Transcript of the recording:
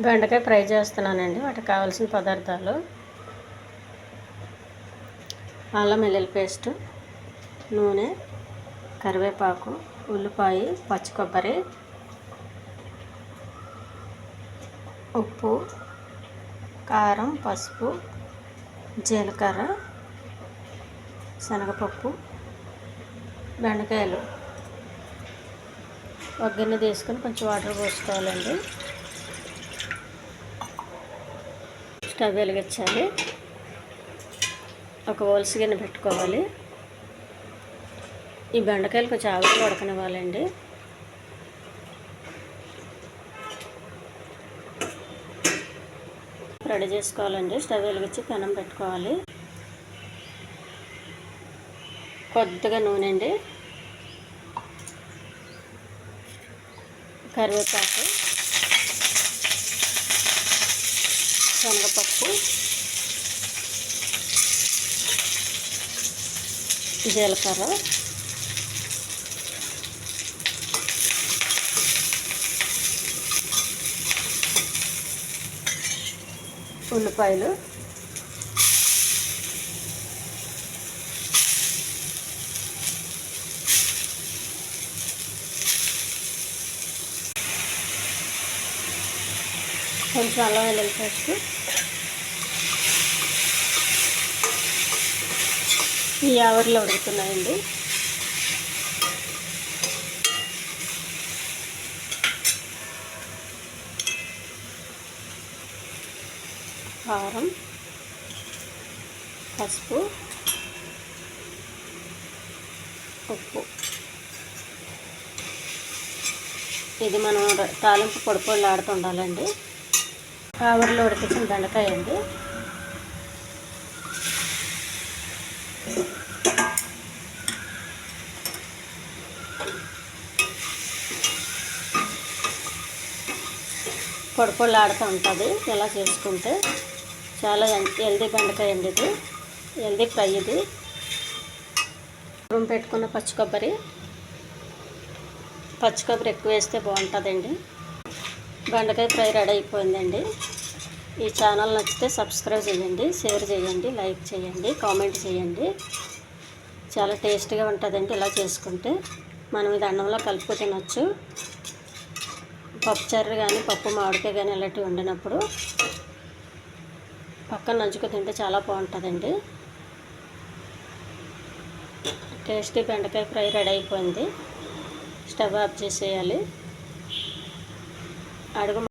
బెండకాయ ఫ్రై చేస్తున్నానండి. వాటికి కావాల్సిన పదార్థాలు: అల్లం వెల్లుల్లి పేస్టు, నూనె, కరివేపాకు, ఉల్లిపాయ, పచ్చి కొబ్బరి, ఉప్పు, కారం, పసుపు, జీలకర్ర, శనగపప్పు, బెండకాయలు. ఒక గిన్నె తీసుకొని కొంచెం వాటర్ పోసుకోవాలండి. స్టవ్ వెలిగించాలి. ఒక ఓల్స్ గిన్నె పెట్టుకోవాలి. ఈ బెండకాయలు కొంచెం ఆవిరి ఉడకనివ్వాలండి. రెడీ చేసుకోవాలండి. స్టవ్ వెలిగించి పెనం పెట్టుకోవాలి. కొద్దిగా నూనె అండి, కరివేపాకు, శనగపప్పు, జీలకర్ర, ఉల్లిపాయలు, కొంచెం అల్లం వెల్లుల్లి పేస్ట్. ఈ ఆవిరిలో ఉడుకుతున్నాయండి. కారం, పసుపు, ఉప్పు. ఇది మనం తాలింపు పొడి ఆడుతుండాలండి. ఆవిరిలో ఉడికించిన బెండకాయ అండి. పొడి ఆడుతూ ఉంటుంది. ఇలా చేసుకుంటే చాలా హెల్దీ బెండకాయ అండి. ఇది హెల్దీ ఫ్రై. ఇది పెట్టుకున్న పచ్చి కొబ్బరి ఎక్కువ వేస్తే బాగుంటుందండి. బెండకాయ ఫ్రై రెడీ అయిపోయిందండి. ఈ ఛానల్ నచ్చితే సబ్స్క్రైబ్ చేయండి, షేర్ చేయండి, లైక్ చేయండి, కామెంట్ చేయండి. చాలా టేస్ట్గా ఉంటుందండి. ఇలా చేసుకుంటే మనం ఇది అన్నంలో కలుపు తినొచ్చు. పప్పుచారు కానీ, పప్పు మామిడికాయ కానీ ఇలాంటివి వండినప్పుడు పక్కన నంచుకు తింటే చాలా బాగుంటుందండి. టేస్టీ బెండకాయ ఫ్రై రెడీ అయిపోయింది. స్టవ్ ఆఫ్ చేసేయాలి. అడుగు